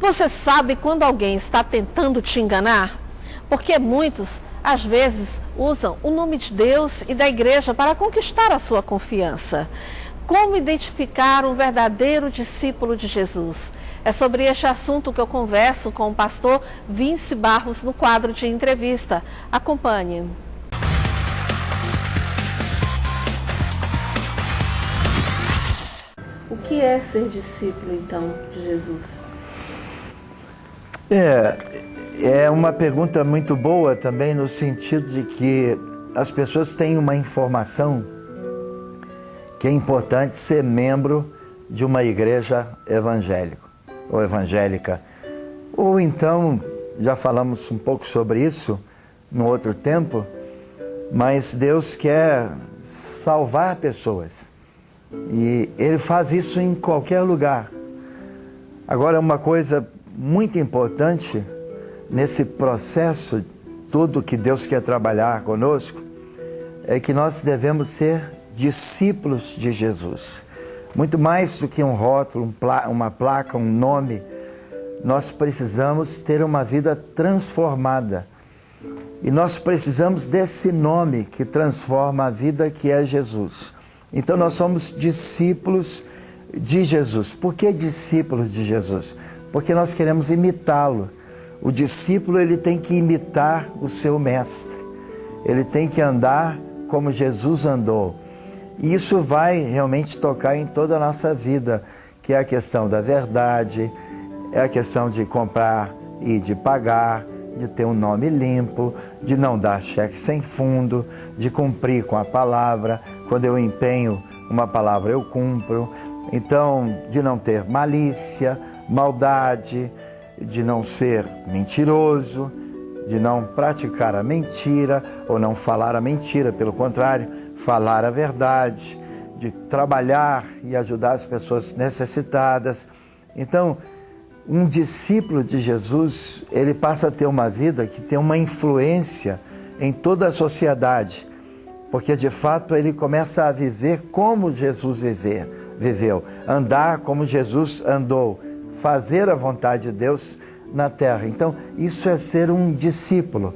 Você sabe quando alguém está tentando te enganar? Porque muitos, às vezes, usam o nome de Deus e da igreja para conquistar a sua confiança. Como identificar um verdadeiro discípulo de Jesus? É sobre este assunto que eu converso com o pastor Vince Barros no quadro de entrevista. Acompanhe. O que é ser discípulo, então, de Jesus? É uma pergunta muito boa também, no sentido de que as pessoas têm uma informação que é importante ser membro de uma igreja evangélica, ou então, já falamos um pouco sobre isso no outro tempo, mas Deus quer salvar pessoas e Ele faz isso em qualquer lugar. Agora, uma coisa muito importante nesse processo todo que Deus quer trabalhar conosco é que nós devemos ser discípulos de Jesus. Muito mais do que um rótulo, uma placa, um nome, nós precisamos ter uma vida transformada. E nós precisamos desse nome que transforma a vida, que é Jesus. Então nós somos discípulos de Jesus. Por que discípulos de Jesus? Porque nós queremos imitá-lo. O discípulo, ele tem que imitar o seu mestre. Ele tem que andar como Jesus andou. E isso vai realmente tocar em toda a nossa vida, que é a questão da verdade, é a questão de comprar e de pagar, de ter um nome limpo, de não dar cheque sem fundo, de cumprir com a palavra. Quando eu empenho uma palavra, eu cumpro. Então, de não ter malícia, maldade, de não ser mentiroso, de não praticar a mentira ou não falar a mentira, pelo contrário, falar a verdade, de trabalhar e ajudar as pessoas necessitadas. Então, um discípulo de Jesus, ele passa a ter uma vida que tem uma influência em toda a sociedade, porque de fato ele começa a viver como Jesus viveu, andar como Jesus andou, fazer a vontade de Deus na terra. Então, isso é ser um discípulo.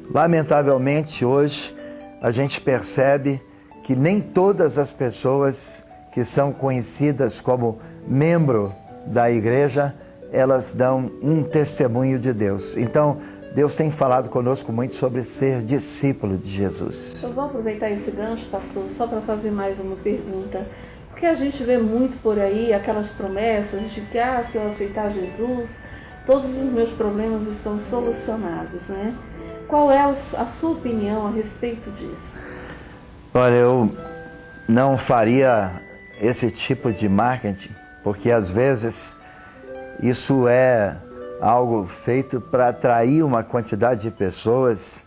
Lamentavelmente, hoje, a gente percebe que nem todas as pessoas que são conhecidas como membro da igreja, elas dão um testemunho de Deus. Então, Deus tem falado conosco muito sobre ser discípulo de Jesus. Eu vou aproveitar esse gancho, pastor, só para fazer mais uma pergunta. Porque a gente vê muito por aí aquelas promessas de que, se eu aceitar Jesus, todos os meus problemas estão solucionados, né? Qual é a sua opinião a respeito disso? Olha, eu não faria esse tipo de marketing, porque às vezes isso é algo feito para atrair uma quantidade de pessoas.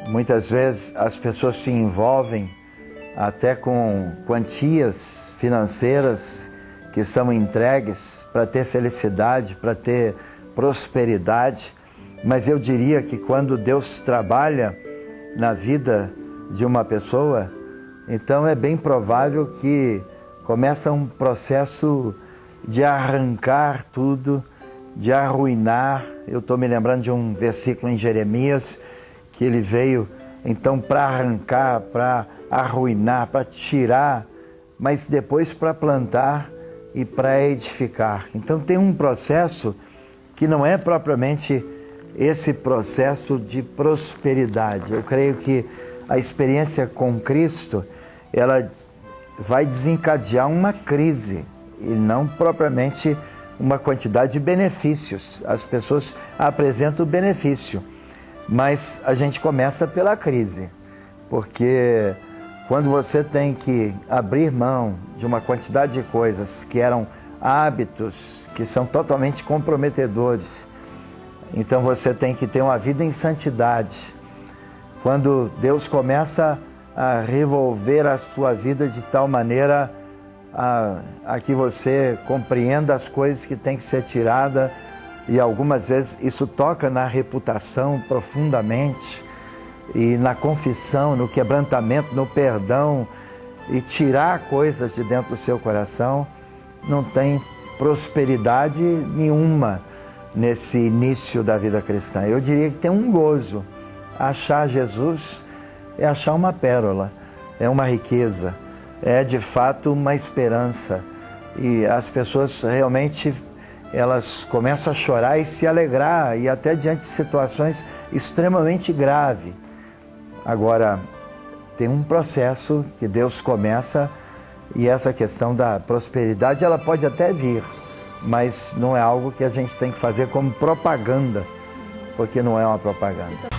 Muitas vezes as pessoas se envolvem até com quantias financeiras que são entregues para ter felicidade, para ter prosperidade. Mas eu diria que quando Deus trabalha na vida de uma pessoa, então é bem provável que começa um processo de arrancar tudo, de arruinar. Eu estou me lembrando de um versículo em Jeremias, que ele veio então para arrancar, para arruinar, para tirar, mas depois para plantar e para edificar. Então tem um processo que não é propriamente esse processo de prosperidade. Eu creio que a experiência com Cristo, ela vai desencadear uma crise e não propriamente uma quantidade de benefícios. As pessoas apresentam o benefício, mas a gente começa pela crise, porque quando você tem que abrir mão de uma quantidade de coisas que eram hábitos, que são totalmente comprometedores, então você tem que ter uma vida em santidade. Quando Deus começa a revolver a sua vida de tal maneira a que você compreenda as coisas que têm que ser tiradas, e algumas vezes isso toca na reputação profundamente, e na confissão, no quebrantamento, no perdão, e tirar coisas de dentro do seu coração, não tem prosperidade nenhuma. nesse início da vida cristã? Eu diria que tem um gozo. Achar Jesus é achar uma pérola, é uma riqueza, é de fato uma esperança. E as pessoas realmente, elas começam a chorar e se alegrar, e até diante de situações extremamente graves. Agora, tem um processo que Deus começa, e essa questão da prosperidade, ela pode até vir, mas não é algo que a gente tem que fazer como propaganda, porque não é uma propaganda.